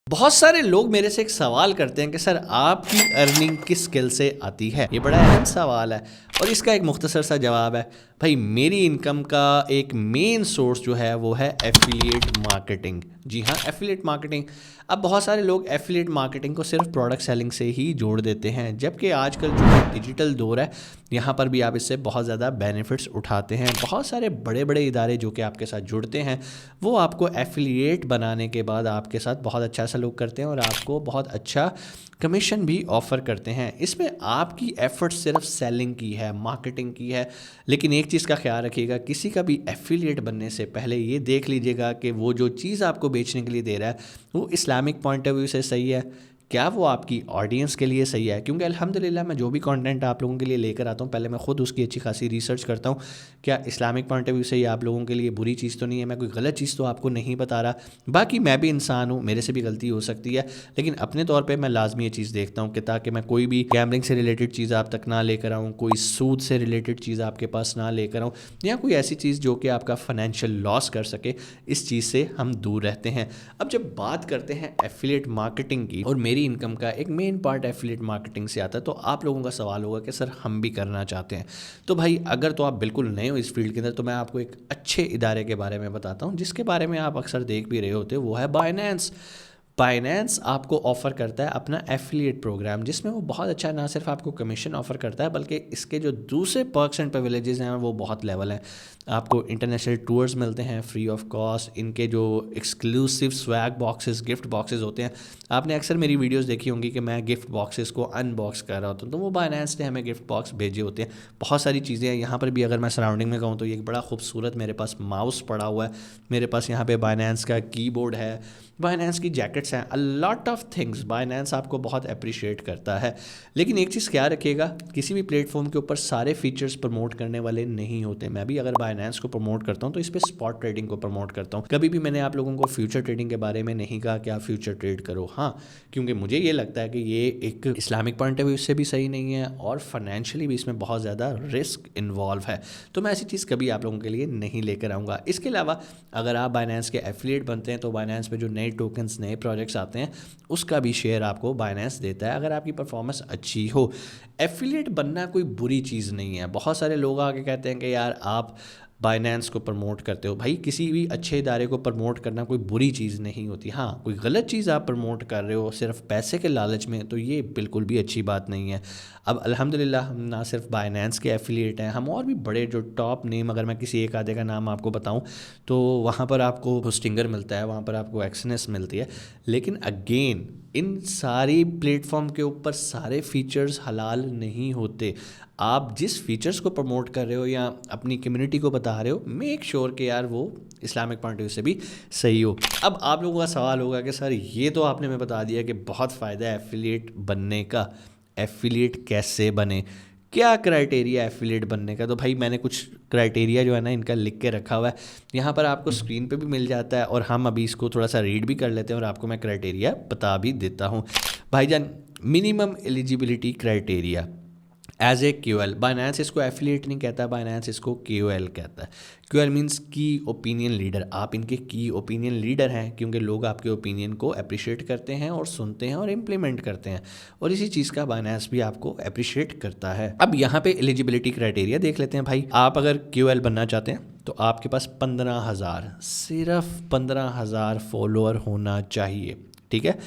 बहुत सारे लोग मेरे से एक सवाल करते हैं कि सर आपकी अर्निंग किस स्किल से आती है। ये बड़ा अहम सवाल है और इसका एक मुख्तसर सा जवाब है, भाई मेरी इनकम का एक मेन सोर्स जो है वो है एफिलिएट मार्केटिंग। जी हाँ, एफिलिएट मार्केटिंग। अब बहुत सारे लोग एफिलिएट मार्केटिंग को सिर्फ प्रोडक्ट सेलिंग से ही जोड़ देते हैं, जबकि आजकल जो डिजिटल दौर है यहाँ पर भी आप इससे बहुत ज़्यादा बेनिफिट्स उठाते हैं। बहुत सारे बड़े बड़े इदारे जो कि आपके साथ जुड़ते हैं वो आपको एफिलिएट बनाने के बाद आपके साथ बहुत अच्छा सलूक करते हैं और आपको बहुत अच्छा कमीशन भी ऑफ़र करते हैं। इसमें आपकी एफर्ट सिर्फ सेलिंग की है, मार्केटिंग की है। लेकिन एक चीज़ का ख्याल रखिएगा, किसी का भी एफिलिएट बनने से पहले ये देख लीजिएगा कि वो जो चीज़ आपको बेचने के लिए दे रहा है वो इस्लामिक पॉइंट ऑफ व्यू से सही है, क्या वो आपकी ऑडियंस के लिए सही है। क्योंकि अल्हम्दुलिल्लाह मैं जो भी कंटेंट आप लोगों के लिए लेकर आता हूँ पहले मैं ख़ुद उसकी अच्छी खासी रिसर्च करता हूँ, क्या इस्लामिक पॉइंट ऑफ व्यू से ये आप लोगों के लिए बुरी चीज़ तो नहीं है, मैं कोई गलत चीज़ तो आपको नहीं बता रहा। बाकी मैं भी इंसान हूँ, मेरे से भी गलती हो सकती है, लेकिन अपने तौर पर मैं लाजमी ये चीज़ देखता हूँ कि ताकि मैं कोई भी गैम्बलिंग से रिलेटेड चीज़ आप तक ना लेकर आऊँ, कोई सूद से रिलेटेड चीज़ आपके पास ना लेकर आऊँ, या कोई ऐसी चीज़ जो कि आपका फाइनेंशियल लॉस कर सके, इस चीज़ से हम दूर रहते हैं। अब जब बात करते हैं एफिलिएट मार्केटिंग की, और मेरी इनकम का एक मेन पार्ट एफिलिएट मार्केटिंग से आता है, तो आप लोगों का सवाल होगा कि सर हम भी करना चाहते हैं। तो भाई अगर तो आप बिल्कुल नए हो इस फील्ड के अंदर, तो मैं आपको एक अच्छे इदारे के बारे में बताता हूँ जिसके बारे में आप अक्सर देख भी रहे होते हो, वो है बाइनेंस। बाइनेंस आपको ऑफ़र करता है अपना एफिलिएट प्रोग्राम, जिसमें वो बहुत अच्छा ना सिर्फ आपको कमीशन ऑफ़र करता है बल्कि इसके जो दूसरे पर्क्स एंड प्रिविलेजेस हैं वो बहुत लेवल हैं। आपको इंटरनेशनल टूर्स मिलते हैं फ्री ऑफ कॉस्ट, इनके जो exclusive swag boxes, gift boxes होते हैं, आपने अक्सर मेरी वीडियोस देखी होंगी कि मैं गिफ्ट बॉक्सेस को अनबॉक्स कर रहा होता हूँ, तो वो बाइनेंस ने हमें गिफ्ट बॉक्स भेजे होते हैं। बहुत सारी चीज़ें हैं यहाँ पर भी, अगर मैं सराउंडिंग में कहूँ तो ये एक बड़ा खूबसूरत मेरे पास माउस पड़ा हुआ है, मेरे पास यहाँ पे बाइनेंस का कीबोर्ड है, बाइनेंस की जैकेट्स हैं, a lot of things. Binance आपको बहुत अप्रिशिएट करता है। लेकिन एक चीज़ ख्याल रखिएगा, किसी भी प्लेटफॉर्म के ऊपर सारे फीचर्स प्रमोट करने वाले नहीं होते। मैं भी अगर बाइनेंस को प्रमोट करता हूँ तो इस पर स्पॉट ट्रेडिंग को प्रमोट करता हूँ। कभी भी मैंने आप लोगों को फ्यूचर ट्रेडिंग के बारे में नहीं कहा कि आप फ्यूचर ट्रेड करो, हाँ, क्योंकि मुझे ये लगता है कि ये एक इस्लामिक पॉइंट ऑफ व्यू से भी सही नहीं है और फाइनेंशियली भी इसमें बहुत ज़्यादा रिस्क इन्वॉल्व है। तो मैं ऐसी चीज़ कभी आप लोगों के लिए नहीं लेकर आऊँगा। इसके अलावा अगर आप बाइनेंस के एफिलिएट बनते हैं तो बाइनेंस पे जो नए टोकन्स, नए प्रोजेक्ट्स आते हैं उसका भी शेयर आपको बाइनेंस देता है अगर आपकी परफॉर्मेंस अच्छी हो। एफिलिएट बनना कोई बुरी चीज़ नहीं है। बहुत सारे लोग आके कहते हैं कि यार आप बाइनेंस को प्रमोट करते हो। भाई किसी भी अच्छे इदारे को प्रमोट करना कोई बुरी चीज़ नहीं होती। हाँ, कोई गलत चीज़ आप प्रमोट कर रहे हो सिर्फ पैसे के लालच में, तो ये बिल्कुल भी अच्छी बात नहीं है। अब अल्हम्दुलिल्लाह हम ना सिर्फ बाइनेंस के एफिलिएट हैं, हम और भी बड़े जो टॉप नेम, अगर मैं किसी एक आधे का नाम आपको बताऊं तो वहाँ पर आपको होस्टिंगर मिलता है, वहाँ पर आपको एक्सनेस मिलती है। लेकिन अगेन इन सारी प्लेटफॉर्म के ऊपर सारे फीचर्स हलाल नहीं होते। आप जिस फीचर्स को प्रमोट कर रहे हो या अपनी कम्युनिटी को बता रहे हो, मेक श्योर कि यार वो इस्लामिक पॉइंट ऑफ व्यू से भी सही हो। अब आप लोगों का सवाल होगा कि सर ये तो आपने मैं बता दिया कि बहुत फ़ायदा है एफिलिएट बनने का, एफिलिएट कैसे बने, क्या क्राइटेरिया एफिलिएट बनने का। तो भाई मैंने कुछ क्राइटेरिया जो है ना इनका लिख के रखा हुआ है, यहाँ पर आपको स्क्रीन पे भी मिल जाता है और हम अभी इसको थोड़ा सा रीड भी कर लेते हैं और आपको मैं क्राइटेरिया बता भी देता हूँ। भाईजान, minimum eligibility criteria as a QL, Binance इसको एफिलिएट नहीं कहता, बाइनेंस इसको क्यूएल कहता है। QL means key opinion leader. आप इनके की ओपिनियन लीडर हैं क्योंकि लोग आपके ओपिनियन को अप्रिशिएट करते हैं और सुनते हैं और इम्प्लीमेंट करते हैं, और इसी चीज़ का बाइनेंस भी आपको अप्रिशिएट करता है। अब यहाँ पे एलिजिबिलिटी क्राइटेरिया देख लेते हैं। भाई आप अगर क्यूएल बनना चाहते हैं तो आपके पास 15,000, सिर्फ 15,000 फॉलोअर होना चाहिए, ठीक है।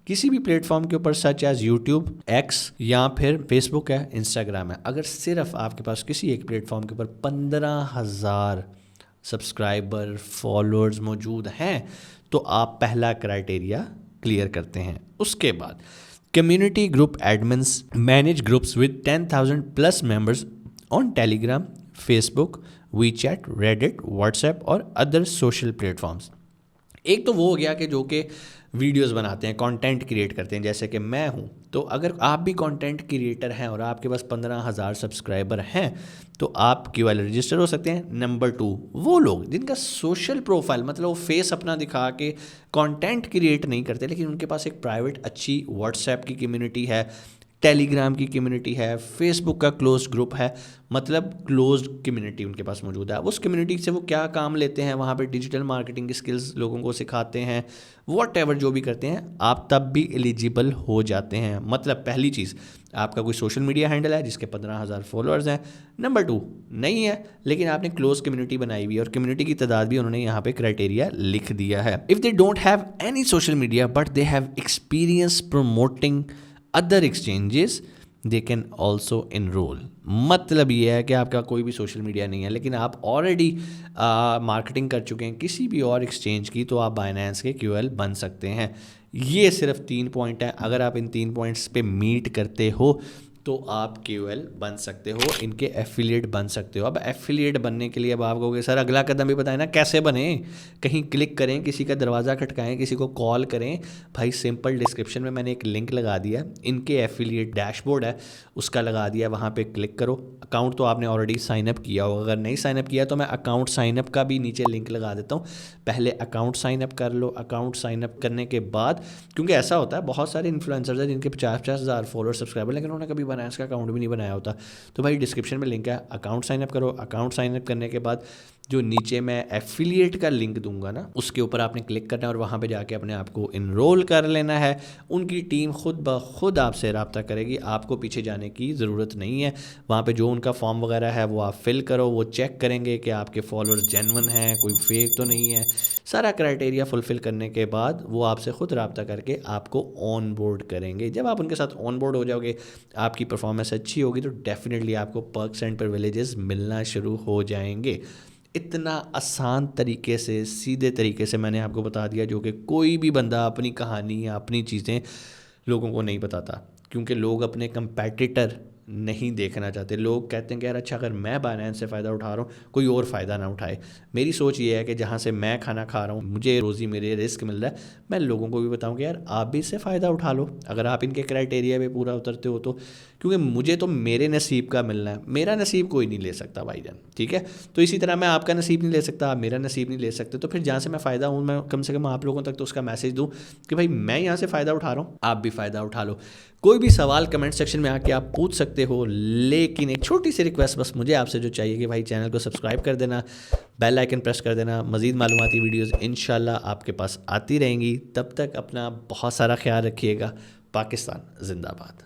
किसी भी प्लेटफॉर्म के ऊपर सच एज यूट्यूब, एक्स या फिर फेसबुक है, इंस्टाग्राम है, अगर सिर्फ आपके पास किसी एक प्लेटफॉर्म के ऊपर 15,000 सब्सक्राइबर, फॉलोअर्स मौजूद हैं तो आप पहला क्राइटेरिया क्लियर करते हैं। उसके बाद community group admins manage groups with 10,000 plus members on Telegram, Facebook, WeChat, Reddit, WhatsApp और अदर सोशल प्लेटफॉर्म्स। एक तो वो हो गया कि जो कि वीडियोस बनाते हैं, कंटेंट क्रिएट करते हैं, जैसे कि मैं हूँ। तो अगर आप भी कंटेंट क्रिएटर हैं और आपके पास 15,000 सब्सक्राइबर हैं तो आप क्यूएल रजिस्टर हो सकते हैं। नंबर 2, वो लोग जिनका सोशल प्रोफाइल, मतलब वो फेस अपना दिखा के कंटेंट क्रिएट नहीं करते लेकिन उनके पास एक प्राइवेट अच्छी व्हाट्सएप की कम्युनिटी है, टेलीग्राम की कम्युनिटी है, फेसबुक का क्लोज ग्रुप है, मतलब क्लोज कम्युनिटी उनके पास मौजूद है। उस कम्युनिटी से वो क्या काम लेते हैं, वहाँ पे डिजिटल मार्केटिंग की स्किल्स लोगों को सिखाते हैं, वॉट जो भी करते हैं, आप तब भी एलिजिबल हो जाते हैं। मतलब पहली चीज़, आपका कोई सोशल मीडिया हैंडल है जिसके 15,000 फॉलोअर्स हैं। नंबर 2, नहीं है लेकिन आपने क्लोज कम्युनिटी बनाई हुई है और कम्युनिटी की तादाद भी उन्होंने यहाँ पे क्राइटेरिया लिख दिया है। If they don't have any social media but they have experience promoting other exchanges, they can also enroll. मतलब ये है कि आपका कोई भी सोशल मीडिया नहीं है लेकिन आप ऑलरेडी मार्केटिंग कर चुके हैं किसी भी और एक्सचेंज की, तो आप बाइनेंस के क्यूएल बन सकते हैं। ये सिर्फ 3 पॉइंट है, अगर आप इन 3 पॉइंट्स पे मीट करते हो तो आप क्यूएल बन सकते हो, इनके एफिलिएट बन सकते हो। अब एफिलिएट बनने के लिए अब आप कहोगे सर अगला कदम भी बताएं ना, कैसे बने? कहीं क्लिक करें, किसी का दरवाज़ा खटकाएं, किसी को कॉल करें? भाई सिंपल, डिस्क्रिप्शन में मैंने एक लिंक लगा दिया, इनके एफिलिएट डैशबोर्ड है उसका लगा दिया, वहाँ पे क्लिक करो। अकाउंट तो आपने ऑलरेडी साइनअप किया होगा, अगर नहीं साइनअप किया तो मैं अकाउंट साइनअप का भी नीचे लिंक लगा देता हूँ। पहले अकाउंट साइनअप कर लो। अकाउंट साइनअप करने के बाद, क्योंकि ऐसा होता है बहुत सारे इन्फ्लुएंसर्स हैं जिनके 50-50 हज़ार फॉलोअर सब्सक्राइबर, लेकिन उन्होंने कभी बाइनेंस का अकाउंट भी नहीं बनाया होता। तो भाई डिस्क्रिप्शन में लिंक है, अकाउंट साइनअप करो। अकाउंट साइनअप करने के बाद जो नीचे मैं एफिलिएट का लिंक दूंगा ना, उसके ऊपर आपने क्लिक करना है और वहाँ पे जाके अपने आप को इनरोल कर लेना है। उनकी टीम खुद ब खुद आपसे रब्ता करेगी, आपको पीछे जाने की ज़रूरत नहीं है। वहाँ पे जो उनका फॉर्म वगैरह है वो आप फिल करो, वो चेक करेंगे कि आपके फॉलोअर्स जेन्युइन हैं, कोई फेक तो नहीं है। सारा क्राइटेरिया फुलफ़िल करने के बाद वो आपसे खुद रब्ता करके आपको ऑन बोर्ड करेंगे। जब आप उनके साथ ऑन बोर्ड हो जाओगे, आपकी परफॉर्मेंस अच्छी होगी तो डेफिनेटली आपको पर्क्स एंड प्रिविलेजेस मिलना शुरू हो जाएंगे। इतना आसान तरीके से, सीधे तरीके से मैंने आपको बता दिया, जो कि कोई भी बंदा अपनी कहानी या अपनी चीज़ें लोगों को नहीं बताता, क्योंकि लोग अपने कंपेटिटर नहीं देखना चाहते। लोग कहते हैं कि यार अच्छा, अगर मैं बाइनेंस से फ़ायदा उठा रहा हूँ कोई और फ़ायदा ना उठाए। मेरी सोच ये है कि जहाँ से मैं खाना खा रहा हूँ, मुझे रोज़ी मेरे रिस्क मिल रहा है, मैं लोगों को भी बताऊँ कि यार आप भी इससे फ़ायदा उठा लो अगर आप इनके क्राइटेरिया पे पूरा उतरते हो तो। क्योंकि मुझे तो मेरे नसीब का मिलना है, मेरा नसीब कोई नहीं ले सकता भाईजान, ठीक है? तो इसी तरह मैं आपका नसीब नहीं ले सकता, आप मेरा नसीब नहीं ले सकते। तो फिर जहाँ से मैं फ़ायदा हूँ, मैं कम से कम आप लोगों तक तो उसका मैसेज दूँ कि भाई मैं यहाँ से फ़ायदा उठा रहा हूँ, आप भी फ़ायदा उठा लो। कोई भी सवाल कमेंट सेक्शन में आके आप पूछ सकते हो, लेकिन एक छोटी सी रिक्वेस्ट बस मुझे आपसे जो चाहिए कि भाई चैनल को सब्सक्राइब कर देना, बेल आइकन प्रेस कर देना। मज़ीद मालूमाती वीडियोस इंशाल्लाह आपके पास आती रहेंगी। तब तक अपना बहुत सारा ख्याल रखिएगा। पाकिस्तान जिंदाबाद।